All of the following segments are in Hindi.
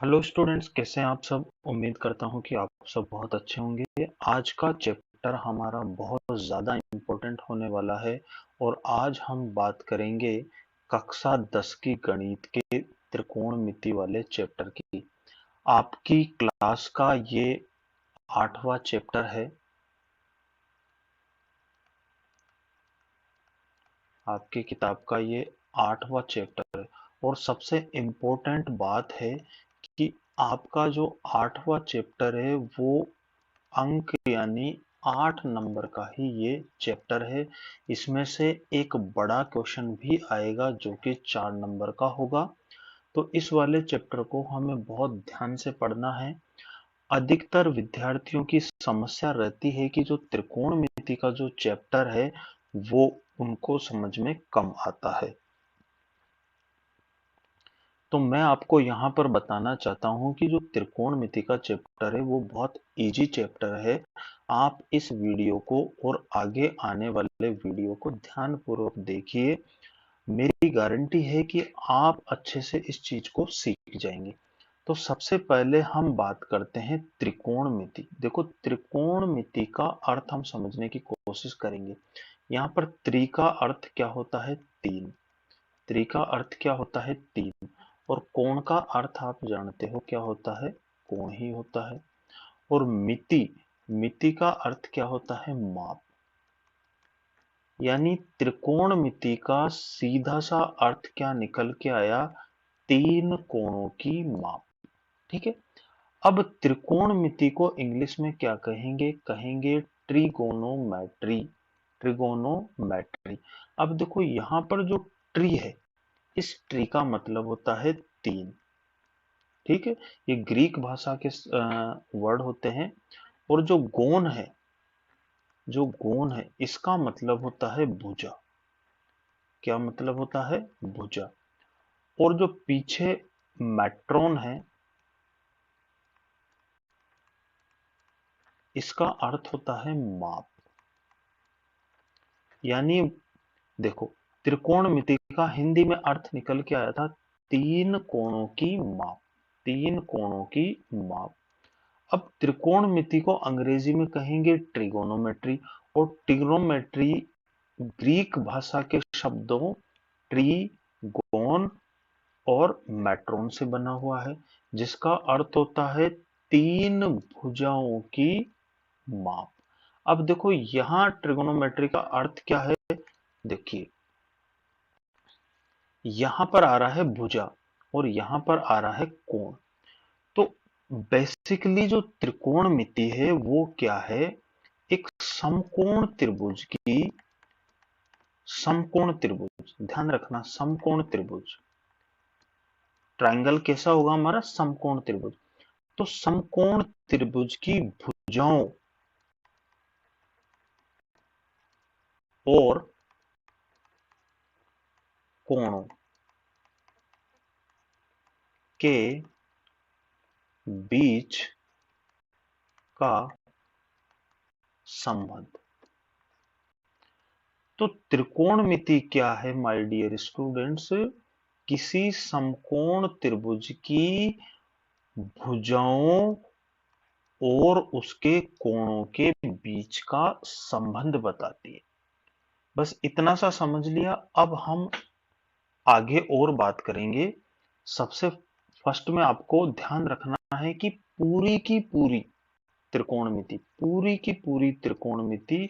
हेलो स्टूडेंट्स, कैसे हैं आप सब। उम्मीद करता हूं कि आप सब बहुत अच्छे होंगे। आज का चैप्टर हमारा बहुत ज़्यादा इम्पोर्टेंट होने वाला है और आज हम बात करेंगे कक्षा 10 की गणित के त्रिकोणमिति वाले चैप्टर की। आपकी क्लास का ये 8वां चैप्टर है। आपकी किताब का ये 8वां चैप्टर है और सबसे इम्पोर्टेंट बात है कि आपका जो 8वां चैप्टर है वो अंक यानी 8 नंबर का ही ये चैप्टर है। इसमें से एक बड़ा क्वेश्चन भी आएगा जो कि 4 नंबर का होगा। तो इस वाले चैप्टर को हमें बहुत ध्यान से पढ़ना है। अधिकतर विद्यार्थियों की समस्या रहती है कि जो त्रिकोणमिति का जो चैप्टर है वो उनको समझ में कम आता है। तो मैं आपको यहाँ पर बताना चाहता हूँ कि जो त्रिकोणमिति का चैप्टर है वो बहुत इजी चैप्टर है। आप इस वीडियो को और आगे आने वाले वीडियो को ध्यानपूर्वक देखिए। मेरी गारंटी है कि आप अच्छे से इस चीज को सीख जाएंगे। तो सबसे पहले हम बात करते हैं त्रिकोणमिति। देखो, त्रिकोणमिति का अर्थ हम समझने की कोशिश करेंगे। यहाँ पर त्रि का अर्थ क्या होता है? तीन। त्रि का अर्थ क्या होता है? तीन। और कोण का अर्थ आप जानते हो क्या होता है? कोण ही होता है। और मिति, मिति का अर्थ क्या होता है? माप। यानी त्रिकोणमिति का सीधा सा अर्थ क्या निकल के आया? तीन कोणों की माप। ठीक है। अब त्रिकोणमिति को इंग्लिश में क्या कहेंगे? कहेंगे ट्रिगोनोमेट्री। ट्रिगोनोमेट्री। अब देखो, यहां पर जो ट्री है, इस ट्री का मतलब होता है तीन। ठीक है। ये ग्रीक भाषा के वर्ड होते हैं। और जो गोन है, जो गोन है इसका मतलब होता है भुजा। क्या मतलब होता है? भुजा। और जो पीछे मैट्रोन है, इसका अर्थ होता है माप। यानी देखो, त्रिकोणमिति का हिंदी में अर्थ निकल के आया था तीन कोणों की माप। तीन कोणों की माप। अब त्रिकोणमिति को अंग्रेजी में कहेंगे ट्रिगोनोमेट्री। और ट्रिगोनोमेट्री ग्रीक भाषा के शब्दों ट्री, गोन और मैट्रोन से बना हुआ है, जिसका अर्थ होता है तीन भुजाओं की माप। अब देखो, यहां ट्रिगोनोमेट्री का अर्थ क्या है? देखिए, यहां पर आ रहा है भुजा और यहां पर आ रहा है कोण। तो बेसिकली जो त्रिकोणमिति है वो क्या है? एक समकोण त्रिभुज की, समकोण त्रिभुज, ध्यान रखना, समकोण त्रिभुज। ट्रायंगल कैसा होगा हमारा? समकोण त्रिभुज। तो समकोण त्रिभुज की भुजाओं और कोणों के बीच का संबंध। तो त्रिकोणमिति क्या है माय डियर स्टूडेंट्स? किसी समकोण त्रिभुज की भुजाओं और उसके कोणों के बीच का संबंध बताती है। बस इतना सा समझ लिया। अब हम आगे और बात करेंगे। सबसे फर्स्ट में आपको ध्यान रखना है कि पूरी की पूरी त्रिकोणमिति, पूरी की पूरी त्रिकोणमिति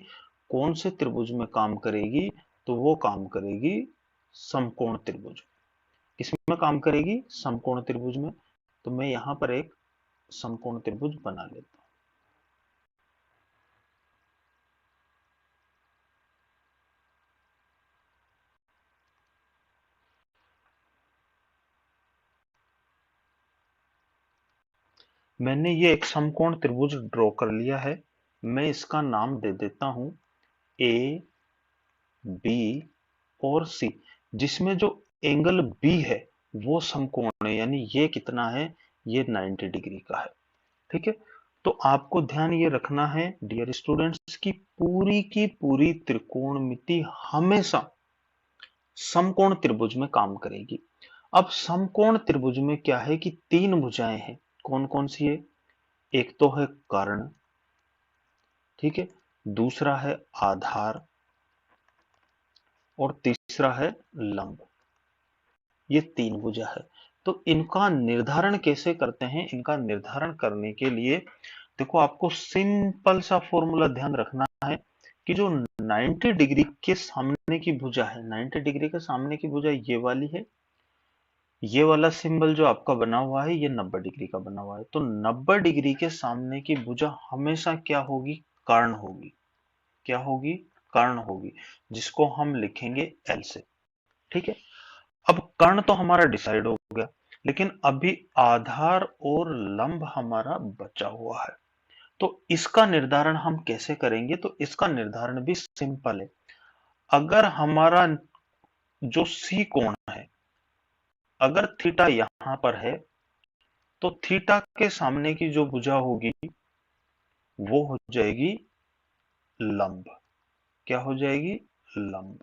कौन से त्रिभुज में काम करेगी? तो वो काम करेगी समकोण त्रिभुज। किसमें काम करेगी? समकोण त्रिभुज में। तो मैं यहां पर एक समकोण त्रिभुज बना लेता हूं। मैंने ये एक समकोण त्रिभुज ड्रॉ कर लिया है। मैं इसका नाम दे देता हूं ए, बी और सी। जिसमें जो एंगल बी है वो समकोण है, यानी ये कितना है? ये 90 डिग्री का है। ठीक है। तो आपको ध्यान ये रखना है डियर स्टूडेंट्स की पूरी की पूरी त्रिकोणमिति हमेशा समकोण त्रिभुज में काम करेगी। अब समकोण त्रिभुज में क्या है कि तीन भुजाएं हैं। कौन कौन सी है? एक तो है कर्ण, ठीक है, दूसरा है आधार और तीसरा है लंब। ये तीन भुजा है। तो इनका निर्धारण कैसे करते हैं? इनका निर्धारण करने के लिए देखो, आपको सिंपल सा फॉर्मूला ध्यान रखना है कि जो 90 डिग्री के सामने की भुजा है, 90 डिग्री के सामने की भुजा ये वाली है। ये वाला सिंबल जो आपका बना हुआ है ये 90 डिग्री का बना हुआ है। तो 90 डिग्री के सामने की भुजा हमेशा क्या होगी? कर्ण होगी। क्या होगी? कर्ण होगी, जिसको हम लिखेंगे एल से। ठीक है। अब कर्ण तो हमारा डिसाइड हो गया, लेकिन अभी आधार और लंब हमारा बचा हुआ है। तो इसका निर्धारण हम कैसे करेंगे? तो इसका निर्धारण भी सिंपल है। अगर हमारा जो सी कोण है, अगर थीटा यहां पर है, तो थीटा के सामने की जो भुजा होगी वो हो जाएगी लंब। क्या हो जाएगी? लंब।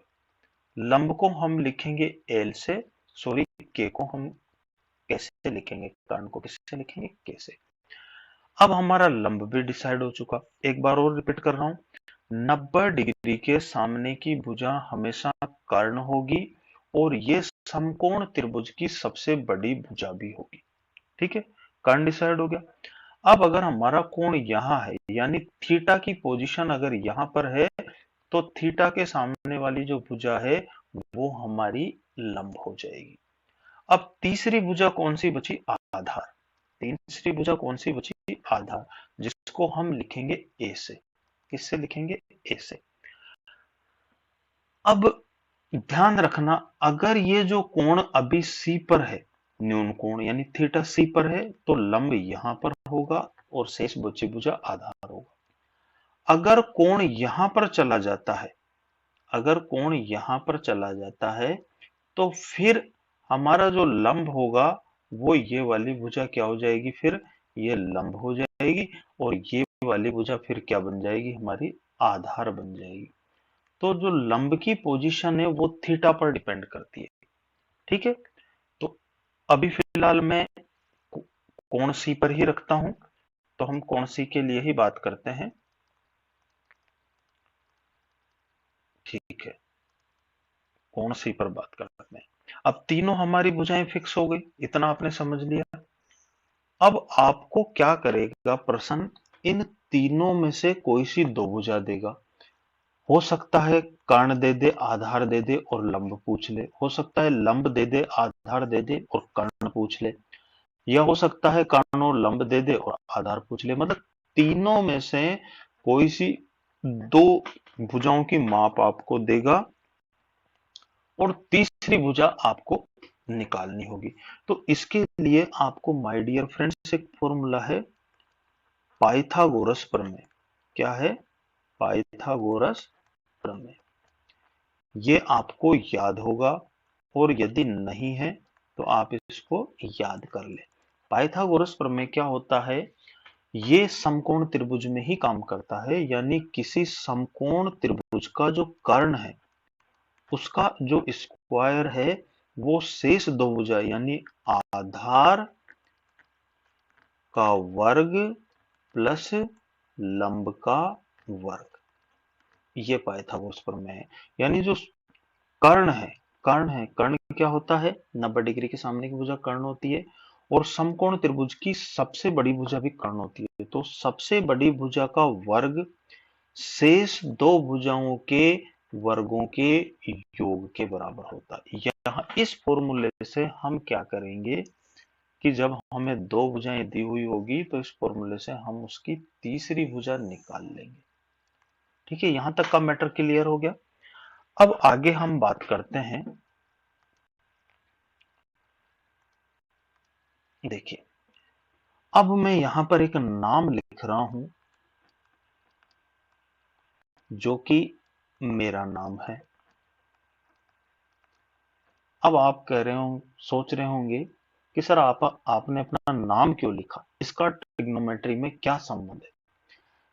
लंब को हम लिखेंगे एल से, सॉरी, के को हम कैसे लिखेंगे? कर्ण को किससे लिखेंगे? के से। अब हमारा लंब भी डिसाइड हो चुका। एक बार और रिपीट कर रहा हूं, 90 डिग्री के सामने की भुजा हमेशा कर्ण होगी और ये समकोण त्रिभुज की सबसे बड़ी भुजा भी होगी। ठीक है, कर्ण डिसाइड हो गया। अब अगर हमारा कोण यहां है, यानी थीटा की पोजीशन अगर यहां पर है, तो थीटा के सामने वाली जो भुजा है वो हमारी लंब हो जाएगी। अब तीसरी भुजा कौन सी बची? आधार। तीसरी भुजा कौन सी बची? आधार, जिसको हम लिखेंगे ए से। किससे लिखेंगे? ए से। अब ध्यान रखना, अगर ये जो कोण अभी सी पर है, न्यून कोण यानी थीटा सी पर है, तो लंब यहां पर होगा और शेष बची भुजा आधार होगा। अगर कोण यहां पर चला जाता है, अगर कोण यहां पर चला जाता है, तो फिर हमारा जो लंब होगा वो ये वाली भुजा क्या हो जाएगी? फिर ये लंब हो जाएगी और ये वाली भुजा फिर क्या बन जाएगी? हमारी आधार बन जाएगी। तो जो लंब की पोजीशन है वो थीटा पर डिपेंड करती है। ठीक है। तो अभी फिलहाल मैं कोण सी पर ही रखता हूं, तो हम कोण सी के लिए ही बात करते हैं। ठीक है, कोण सी पर बात करते हैं। अब तीनों हमारी भुजाएं फिक्स हो गई, इतना आपने समझ लिया। अब आपको क्या करेगा प्रश्न? इन तीनों में से कोई सी दो भुजा देगा। हो सकता है कर्ण दे दे, आधार दे दे और लंब पूछ ले। हो सकता है लंब दे दे, आधार दे दे और कर्ण पूछ ले। या हो सकता है कर्ण और लंब दे दे और आधार पूछ ले। मतलब तीनों में से कोई सी दो भुजाओं की माप आपको देगा और तीसरी भुजा आपको निकालनी होगी। तो इसके लिए आपको माय डियर फ्रेंड्स एक फॉर्मूला है, पाइथागोरस प्रमेय। क्या है? पाइथागोरस प्रमेय। ये आपको याद होगा और यदि नहीं है तो आप इसको याद कर ले। पाइथागोरस प्रमेय क्या होता है? ये समकोण त्रिभुज में ही काम करता है, यानी किसी समकोण त्रिभुज का जो कर्ण है उसका जो स्क्वायर है वो शेष दो भुजा यानी आधार का वर्ग प्लस लंब का वर्ग, ये पाइथागोरस प्रमेय है। यानी जो कर्ण है, कर्ण क्या होता है? 90 डिग्री के सामने की भुजा कर्ण होती है और समकोण त्रिभुज की सबसे बड़ी भुजा भी कर्ण होती है। तो सबसे बड़ी भुजा का वर्ग शेष दो भुजाओं के वर्गों के योग के बराबर होता है। यहाँ इस फॉर्मूले से हम क्या करेंगे कि जब हमें दो भुजाएं दी हुई होगी तो इस फॉर्मूले से हम उसकी तीसरी भुजा निकाल लेंगे। ठीक है, यहां तक का मैटर क्लियर हो गया। अब आगे हम बात करते हैं। देखिए, अब मैं यहां पर एक नाम लिख रहा हूं जो कि मेरा नाम है। अब आप कह रहे हो, सोच रहे होंगे कि सर आपने अपना नाम क्यों लिखा, इसका ट्रिग्नोमेट्री में क्या संबंध है?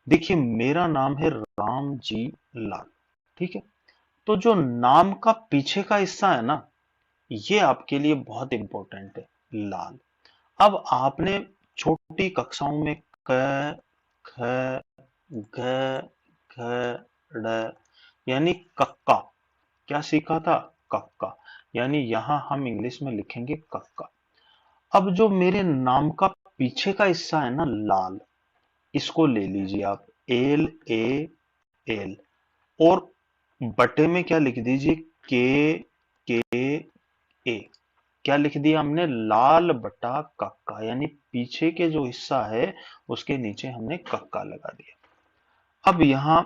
देखिए, मेरा नाम है राम जी लाल। ठीक है, तो जो नाम का पीछे का हिस्सा है ना, ये आपके लिए बहुत इंपॉर्टेंट है, लाल। अब आपने छोटी कक्षाओं में क, ख, घ, घ, ड़ यानी कक्का क्या सीखा था? कक्का। यानी यहां हम इंग्लिश में लिखेंगे कक्का। अब जो मेरे नाम का पीछे का हिस्सा है ना, लाल, इसको ले लीजिए आप, एल ए एल, और बटे में क्या लिख दीजिए, के ए। क्या लिख दिया हमने? लाल बटा कक्का, यानी पीछे के जो हिस्सा है उसके नीचे हमने कक्का लगा दिया। अब यहां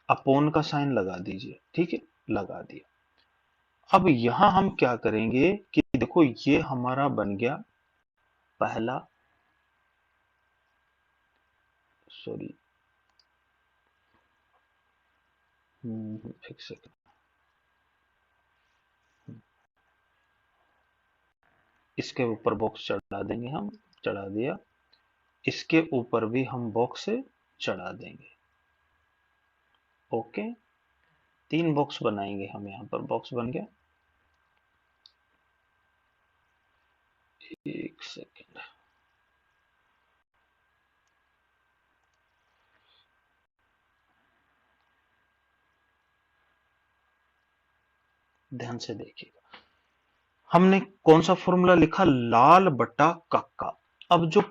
अपोन का साइन लगा दीजिए, ठीक है, लगा दिया। अब यहां हम क्या करेंगे कि देखो ये हमारा बन गया पहला, सॉरी, एक सेकंड, इसके ऊपर बॉक्स चढ़ा देंगे हम, चढ़ा दिया। इसके ऊपर भी हम बॉक्स चढ़ा देंगे। ओके, 3 बॉक्स बनाएंगे हम, यहां पर बॉक्स बन गया। एक सेकंड, ध्यान से देखिएगा। हमने कौन सा फॉर्मूला लिखा? लाल बटा कक्का। अब जो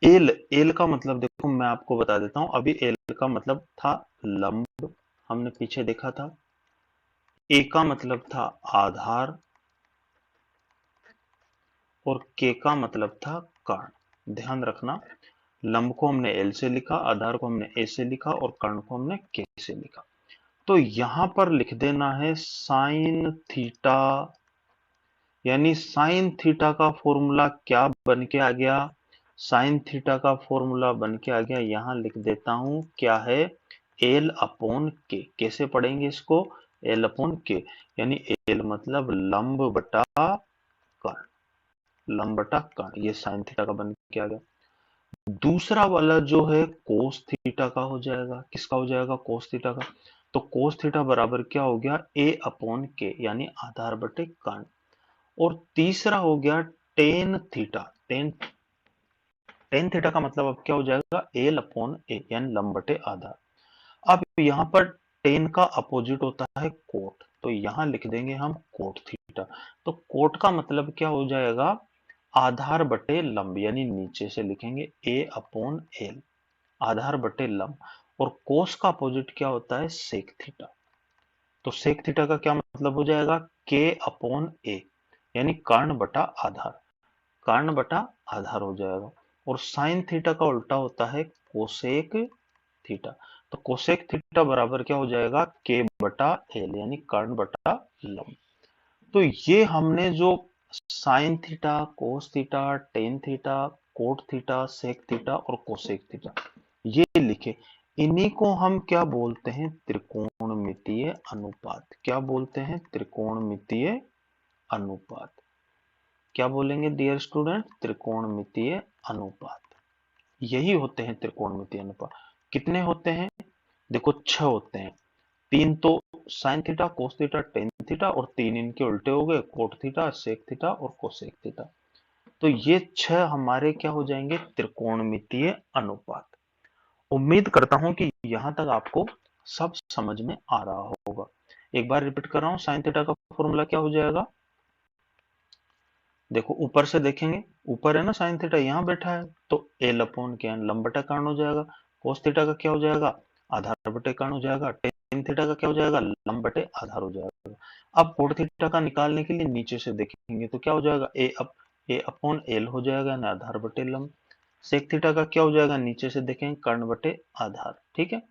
एल, एल का मतलब देखो मैं आपको बता देता हूं। अभी एल का मतलब था लंब, हमने पीछे देखा था। ए का मतलब था आधार, और के का मतलब था कर्ण। ध्यान रखना, लंब को हमने एल से लिखा, आधार को हमने ए से लिखा, और कर्ण को हमने के से लिखा। तो यहां पर लिख देना है साइन थीटा, यानी साइन थीटा का फॉर्मूला क्या बन के आ गया? साइन थीटा का फॉर्मूला बन के आ गया, यहां लिख देता हूं, क्या है? एल अपॉन के। कैसे पढ़ेंगे इसको? एल अपॉन के, यानी एल मतलब लंब बटा कर्ण, लंब बटा कर्ण, ये साइन थीटा का बन के आ गया। दूसरा वाला जो है कोस थीटा का हो जाएगा। किसका हो जाएगा? कोस थीटा का। तो कोस थीटा बराबर क्या हो गया? ए अपॉन के, यानी आधार बटे कर्ण। और तीसरा हो गया tan theta. Ten tan theta का मतलब अब क्या हो जाएगा? एल अपॉन ए, यानी लंब बटे आधार। अब यहां पर टेन का अपोजिट होता है कोट, तो यहां लिख देंगे हम कोट थीटा। तो कोट का मतलब क्या हो जाएगा? आधार बटे लंब, यानी नीचे से लिखेंगे ए अपॉन एल, आधार बटे लंब। और कोस का अपोजिट क्या होता है? Sec theta. तो सेक थीटा का क्या मतलब हो जाएगा? के अपॉन ए, यानी कर्ण बटा आधार, कर्ण बटा आधार हो जाएगा। और साइन थीटा का उल्टा होता है कोसेक थीटा। तो कोसेक थीटा बराबर क्या हो जाएगा? के बटा एल, यानी कर्ण बटा लंब। तो ये हमने जो sine theta, cos theta, tan theta, cot theta, sec theta और कोसेक थीटा ये लिखे, इन्हीं को हम क्या बोलते हैं? त्रिकोणमितीय अनुपात। क्या बोलते हैं? त्रिकोणमितीय अनुपात। क्या बोलेंगे डियर स्टूडेंट? त्रिकोणमितीय अनुपात। यही होते हैं त्रिकोणमितीय अनुपात। कितने होते हैं? देखो 6 होते हैं। 3 तो sign theta, cos theta, tan theta, और 3 इनके उल्टे हो गए, कोट थीटा, सेक थीटा और कोसेक थीटा। तो ये 6 हमारे क्या हो जाएंगे? त्रिकोणमितीय अनुपात। उम्मीद करता हूं कि यहां तक आपको सब समझ में आ रहा होगा। एक बार रिपीट कर रहा हूं, साइन थीटा का फॉर्मूला क्या हो जाएगा? देखो ऊपर से देखेंगे, ऊपर है ना साइन थीटा, यहां बैठा है, तो एल अपॉन के लंब बटा कर्ण हो जाएगा। कोस थीटा का क्या हो जाएगा? आधार बटे कर्ण हो जाएगा। टेन थीटा का क्या हो जाएगा? लंब बटे आधार हो जाएगा। अब कोट थीटा का निकालने के लिए नीचे से देखेंगे तो क्या हो जाएगा? ए अपॉन एल हो जाएगा ना, आधार बटे लंब। सेक थीटा का क्या हो जाएगा? नीचे से देखेंगे कर्ण बटे आधार, ठीक है।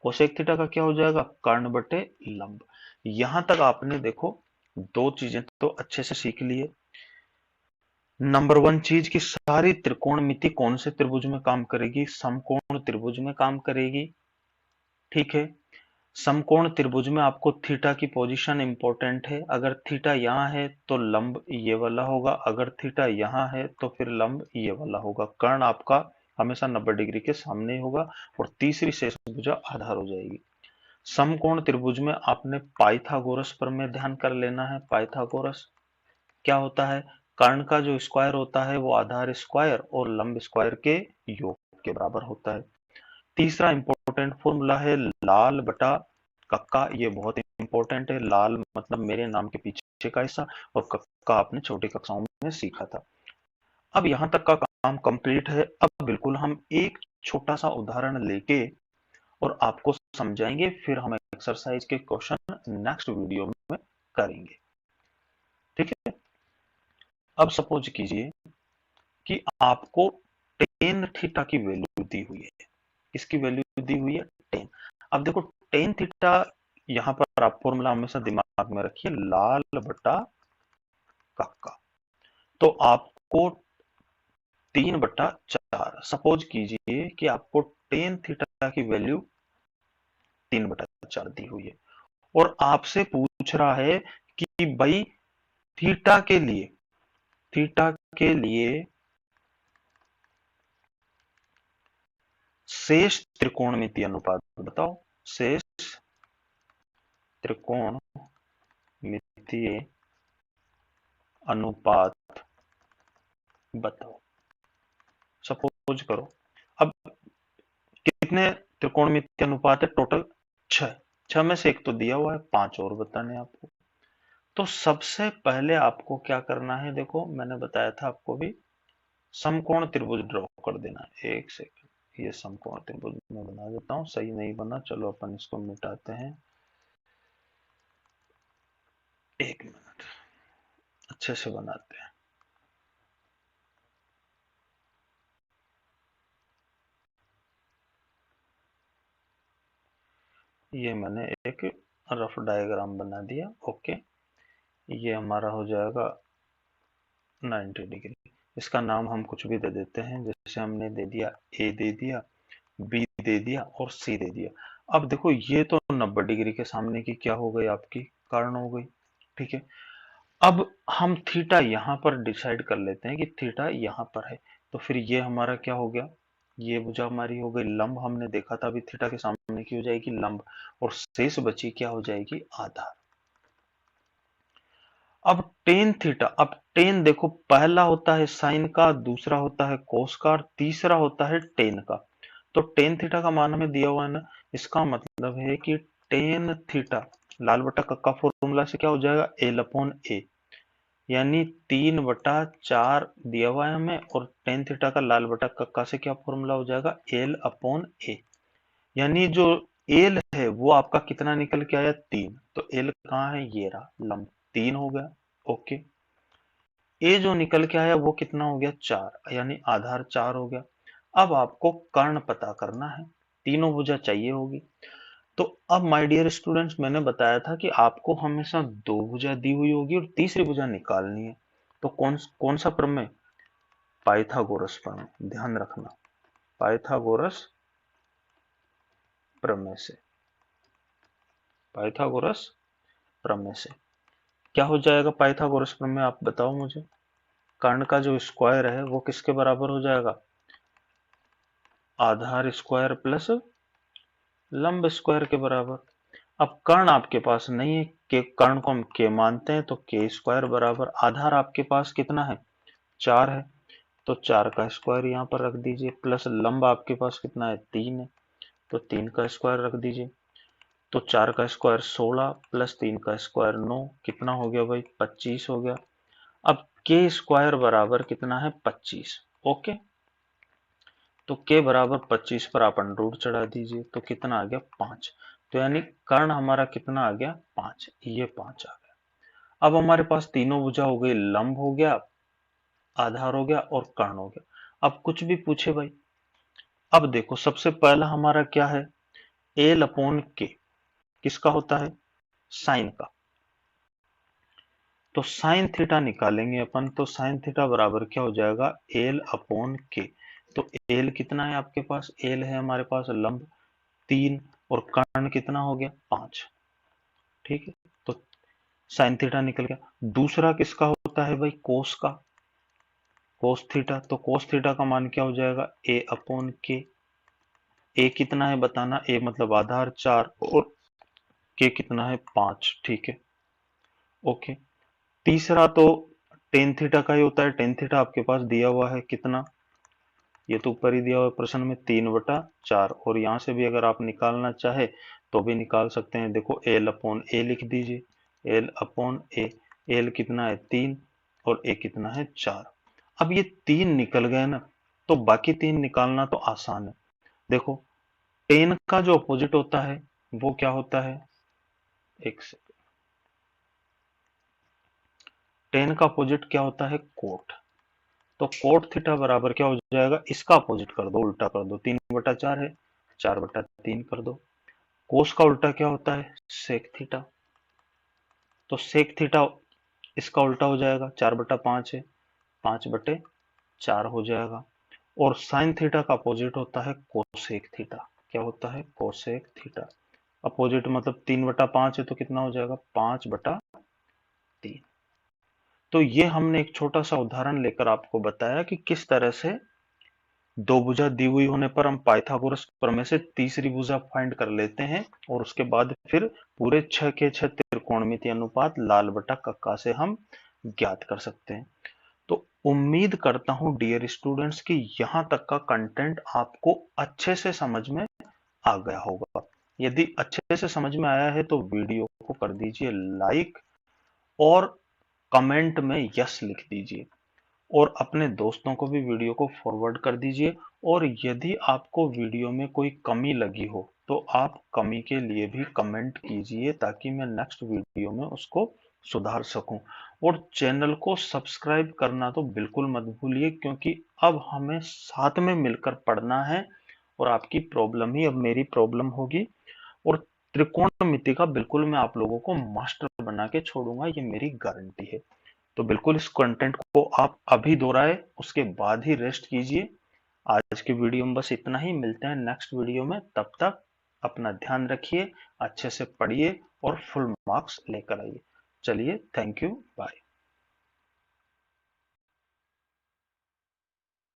कोसेक थीटा का क्या हो जाएगा? कर्ण बटे लंब। यहां तक आपने देखो 2 चीजें तो अच्छे से सीख ली है। नंबर 1 चीज की सारी त्रिकोणमिति कौन से त्रिभुज में काम करेगी? समकोण त्रिभुज में काम करेगी, ठीक है। समकोण त्रिभुज में आपको थीटा की पोजीशन इंपॉर्टेंट है। अगर थीटा यहाँ है तो लंब ये वाला होगा, अगर थीटा यहाँ है तो फिर लंब ये वाला होगा। कर्ण आपका हमेशा 90 डिग्री के सामने होगा, और तीसरी शेष भुजा आधार हो जाएगी। समकोण त्रिभुज में आपने पाइथागोरस प्रमेय ध्यान कर लेना है। पाइथागोरस, क्या होता है, कर्ण का जो स्क्वायर होता है वो आधार स्क्वायर और लंब स्क्वायर के योग के बराबर होता है। तीसरा इंपॉर्टेंट फॉर्मूला है लाल बटा कक्का। ये बहुत इंपॉर्टेंट है। लाल मतलब मेरे नाम के पीछे का हिस्सा और कक्का आपने छोटी कक्षाओं में सीखा था। अब यहां तक का काम कंप्लीट है। अब बिल्कुल हम एक छोटा सा उदाहरण लेके और आपको समझाएंगे, फिर हम एक्सरसाइज के क्वेश्चन नेक्स्ट वीडियो में करेंगे। ठीक है। अब सपोज कीजिए कि आपको टेन थीटा की वैल्यू दी हुई है। इसकी वैल्यू दी हुई है 10। अब देखो टेन थीटा, यहां पर आप फॉर्मूला हमेशा दिमाग में रखिए, लाल बटा कक्का। तो आपको 3/4, सपोज कीजिए कि आपको टेन थीटा की वैल्यू 3/4 दी हुई है और आपसे पूछ रहा है कि भाई थीटा के लिए, थीटा के लिए शेष त्रिकोणमितीय अनुपात बताओ। शेष त्रिकोणमितीय अनुपात बताओ। सपोज करो, अब कितने त्रिकोणमितीय अनुपात है टोटल? 6। 6 में से एक तो दिया हुआ है, 5 और बताने आपको। तो सबसे पहले आपको क्या करना है, देखो मैंने बताया था आपको भी, समकोण त्रिभुज ड्रॉ कर देना है। एक सेकंड, ये समकोण त्रिभुज मैं बना देता हूं। सही नहीं बना, चलो अपन इसको मिटाते हैं। एक मिनट, अच्छे से बनाते हैं। ये मैंने एक रफ डायग्राम बना दिया। ओके, ये हमारा हो जाएगा 90 डिग्री। इसका नाम हम कुछ भी दे देते हैं, जैसे हमने दे दिया ए दे दिया, बी दे दिया और सी दे दिया। अब देखो ये तो 90 डिग्री के सामने की क्या हो गई, आपकी कर्ण हो गई। ठीक है। अब हम थीटा यहां पर डिसाइड कर लेते हैं कि थीटा यहां पर है, तो फिर ये हमारा क्या हो गया, ये भुजा हमारी हो गई लंब। हमने देखा था अभी थीटा के सामने की हो जाएगी लंब और शेष बची क्या हो जाएगी, आधार। अब टेन थीटा, अब टेन देखो पहला होता है साइन का, दूसरा होता है कोस का और तीसरा होता है टेन का। तो टेन थीटा का मान हमें दिया हुआ है ना, इसका मतलब है कि टेन थीटा लाल बटा कक्का फॉर्मूला से क्या हो जाएगा, एल अपॉन ए, यानी 3/4 दिया हुआ है हमें और टेन थीटा का लाल बटा कक्का से क्या फॉर्मूला हो जाएगा, एल अपॉन ए। यानी जो एल है वो आपका कितना निकल के आया, 3। तो एल कहाँ है, ये रहा लंब, 3 हो गया। ओके, ए जो निकल के आया वो कितना हो गया, 4, यानी आधार 4 हो गया। अब आपको कर्ण पता करना है, तीनों भुजा चाहिए होगी। तो अब माय डियर स्टूडेंट्स, मैंने बताया था कि आपको हमेशा दो भुजा दी हुई होगी और तीसरी भुजा निकालनी है। तो कौन कौन सा प्रमेय, पाइथागोरस प्रमेय, ध्यान रखना, पाइथागोरस प्रमेय से, पाइथागोरस प्रमेय से क्या हो जाएगा, पाइथागोरस प्रमेय आप बताओ मुझे। कर्ण का जो स्क्वायर है वो किसके बराबर हो जाएगा, आधार स्क्वायर प्लस लंब स्क्वायर के बराबर। अब कर्ण आपके पास नहीं है, के कर्ण को हम के मानते हैं, तो के स्क्वायर बराबर आधार आपके पास कितना है, 4 है, तो 4 का स्क्वायर यहाँ पर रख दीजिए, प्लस लंब आपके पास कितना है, 3 है, तो 3 का स्क्वायर रख दीजिए। तो 4 का स्क्वायर 16 प्लस 3 का स्क्वायर 9, कितना हो गया भाई, 25 हो गया। अब के स्क्वायर बराबर कितना है, 25। ओके, तो के बराबर 25 पर आप अंडर चढ़ा दीजिए, तो कितना आ गया, 5। तो यानी कर्ण हमारा कितना आ गया, 5, ये 5 आ गया। अब हमारे पास तीनों भुजा हो गई, लंब हो गया, आधार हो गया और कर्ण हो गया। अब कुछ भी पूछे भाई। अब देखो सबसे पहला हमारा क्या है, एल अपॉन के, किसका होता है, साइन का। तो साइन थीटा निकालेंगे अपन, तो साइन थीटा बराबर क्या हो जाएगा, एल अपॉन के। तो एल कितना है आपके पास, एल है हमारे पास लंब 3 और कर्ण कितना हो गया, 5। ठीक है, तो साइन थीटा निकल गया। दूसरा किसका होता है भाई, कोस का, कोस थीटा। तो कोस थीटा का मान क्या हो जाएगा, ए अपॉन के। ए कितना है बताना, ए मतलब आधार 4 और के कितना है, 5। ठीक है। ओके, तीसरा तो टेन थीटा का ही होता है। टेन थीटा आपके पास दिया हुआ है कितना, ये तो ऊपर ही दिया हुआ है प्रश्न में, 3/4। और यहां से भी अगर आप निकालना चाहे तो भी निकाल सकते हैं। देखो एल अपॉन ए लिख दीजिए, एल अपॉन ए। एल कितना है 3 और ए कितना है 4। अब ये 3 निकल गए ना, तो बाकी 3 निकालना तो आसान है। देखो 10 का जो अपोजिट होता है वो क्या होता है, एक से 10 का अपोजिट क्या होता है, कोट। तो कोट थीटा बराबर क्या हो जाएगा, इसका अपोजिट कर दो, उल्टा कर दो, 3/4 है, 4/3 कर दो। कोस का उल्टा क्या होता है, सेक थीटा। तो सेक थीटा इसका उल्टा हो जाएगा, 4/5 है, 5/4 हो जाएगा। और साइन थीटा का अपोजिट होता है कोसेक थीटा। क्या होता है, कोसेक थीटा। अपोजिट मतलब 3/5 है तो कितना हो जाएगा, 5/3। तो ये हमने एक छोटा सा उदाहरण लेकर आपको बताया कि किस तरह से दो भुजा दी हुई होने पर हम पाइथागोरस प्रमेय से तीसरी भुजा फाइंड कर लेते हैं, और उसके बाद फिर पूरे 6 के 6 त्रिकोणमिति अनुपात लाल बटा कक्का से हम ज्ञात कर सकते हैं। तो उम्मीद करता हूं डियर स्टूडेंट्स कि यहां तक का कंटेंट आपको अच्छे से समझ में आ गया होगा। यदि अच्छे से समझ में आया है तो वीडियो को कर दीजिए लाइक, और कमेंट में यस लिख दीजिए, और अपने दोस्तों को भी वीडियो को फॉरवर्ड कर दीजिए। और यदि आपको वीडियो में कोई कमी लगी हो तो आप कमी के लिए भी कमेंट कीजिए, ताकि मैं नेक्स्ट वीडियो में उसको सुधार सकूं। और चैनल को सब्सक्राइब करना तो बिल्कुल मत भूलिए, क्योंकि अब हमें साथ में मिलकर पढ़ना है, और आपकी प्रॉब्लम ही अब मेरी प्रॉब्लम होगी। और त्रिकोणमिति का बिल्कुल मैं आप लोगों को मास्टर बना के छोड़ूंगा, ये मेरी गारंटी है। तो बिल्कुल इस कंटेंट को आप अभी दोहराए, उसके बाद ही रेस्ट कीजिए। आज की वीडियो में बस इतना ही, मिलते हैं नेक्स्ट वीडियो में। तब तक अपना ध्यान रखिए, अच्छे से पढ़िए और फुल मार्क्स लेकर आइए। चलिए, थैंक यू, बाय।